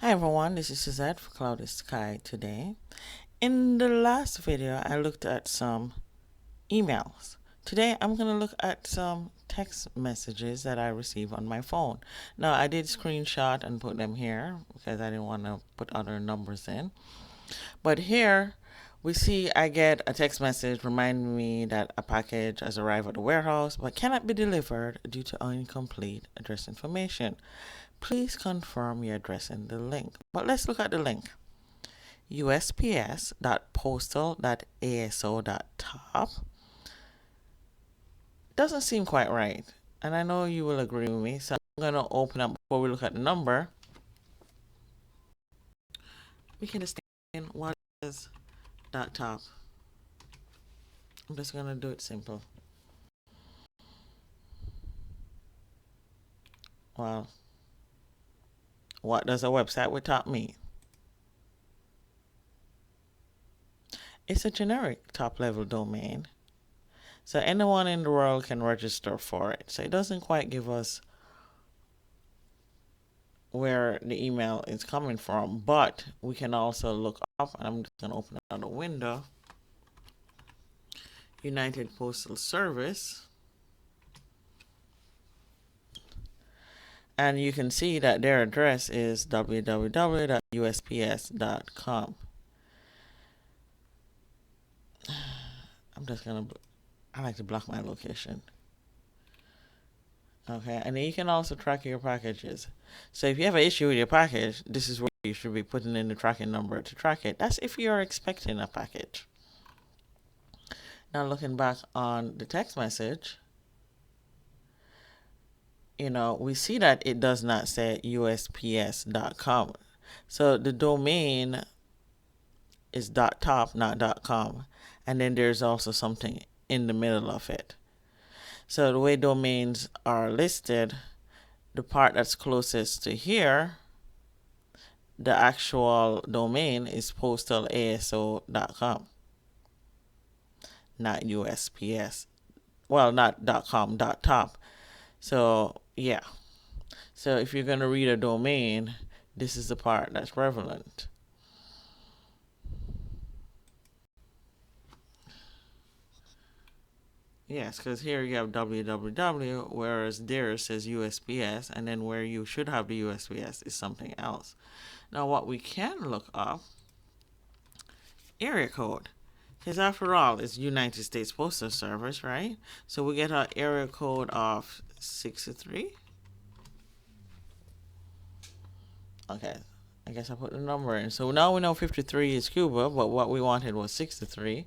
Hi everyone, this is Suzette for Cloudy Sky today. In the last video, I looked at some emails. Today, I'm going to look at some text messages that I received on my phone. Now, I did screenshot and put them here because I didn't want to put other numbers in. But here, we see I get a text message reminding me that a package has arrived at the warehouse but cannot be delivered due to incomplete address information. Please confirm your address in the link. But let's look at the link. usps.postal.aso.top doesn't seem quite right. And I know you will agree with me. So I'm going to open up before we look at the number. We can understand what is .top. I'm just going to do it simple. Well, what does a website with top mean? It's a generic top level domain. So anyone in the world can register for it. So it doesn't quite give us where the email is coming from, but we can also look up, and I'm just going to open another window. United Postal Service. And you can see that their address is www.usps.com. I'm just going to, I like to block my location. Okay, and then you can also track your packages. So if you have an issue with your package, this is where you should be putting in the tracking number to track it. That's if you're expecting a package. Now looking back on the text message, we see that it does not say usps.com. So the domain is .top, not .com. And then there's also something in the middle of it. So the way domains are listed, the part that's closest to here, the actual domain is postalaso.com, not USPS. Well, not .com, .top. So, yeah. So if you're going to read a domain, this is the part that's prevalent. Yes, because here you have www, whereas there says USPS, and then where you should have the USPS is something else. Now, what we can look up, area code. Because after all, it's United States Postal Service, right? So we get our area code of 63. Okay, I guess I put the number in. So now we know 53 is Cuba, but what we wanted was 63.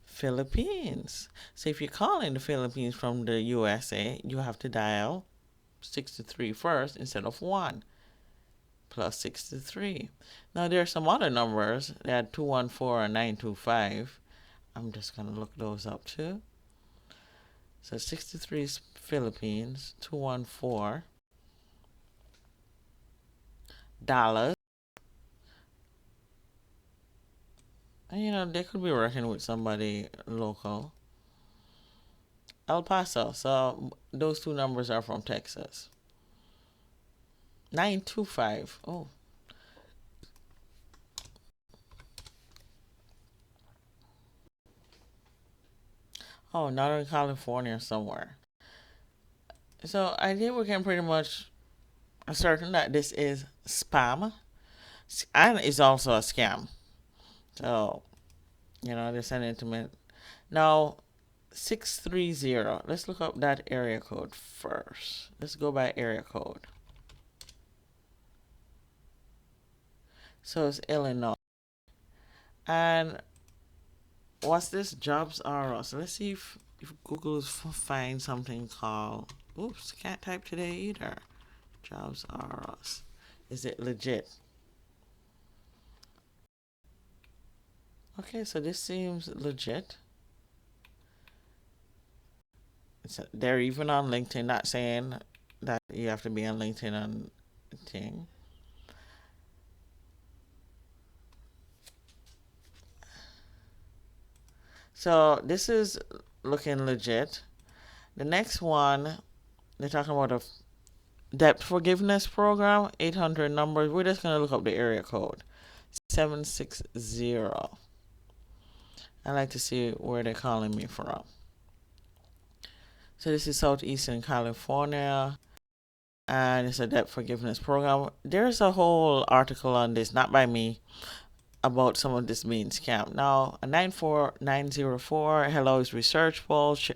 Philippines. So if you're calling the Philippines from the USA, you have to dial 63 first instead of 1 plus 63. Now there are some other numbers. They had 214 and 925. I'm just going to look those up too. So 63 is Philippines, 214 dollars. And they could be working with somebody local. El Paso. So those two numbers are from Texas. 925. Oh. Oh, Northern California somewhere. So I think we can pretty much ascertain that this is spam and it's also a scam. So, they're sending it to me. Now, 630. Let's look up that area code first. Let's go by area code. So it's Illinois. And what's this? Jobs R Us. Let's see if Google finds something called. Oops, can't type today either. Jobs R Us. Is it legit? Okay, so this seems legit. They're even on LinkedIn, not saying that you have to be on LinkedIn on thing. So this is looking legit. The next one, they're talking about debt forgiveness program, 800 numbers. We're just going to look up the area code 760. I like to see where they're calling me from. So this is Southeastern California, and it's a debt forgiveness program. There's a whole article on this, not by me, about some of this being scam. Now, a 94904, hello, is research pulse.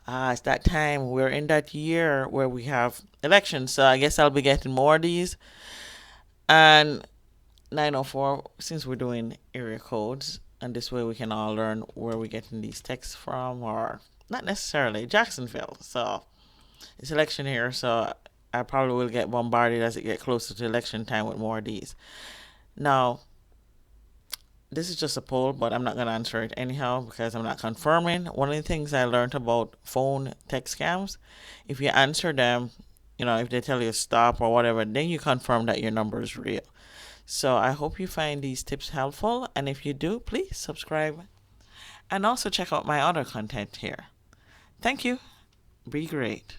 It's that time. We're in that year where we have elections, so I guess I'll be getting more of these. And 904, since we're doing area codes, and this way we can all learn where we're getting these texts from, or not necessarily Jacksonville. So it's election here, so I probably will get bombarded as it get closer to election time with more of these. Now, this is just a poll, but I'm not going to answer it anyhow because I'm not confirming. One of the things I learned about phone text scams, if you answer them, if they tell you to stop or whatever, then you confirm that your number is real. So I hope you find these tips helpful, and if you do, please subscribe and also check out my other content here. Thank you. Be great.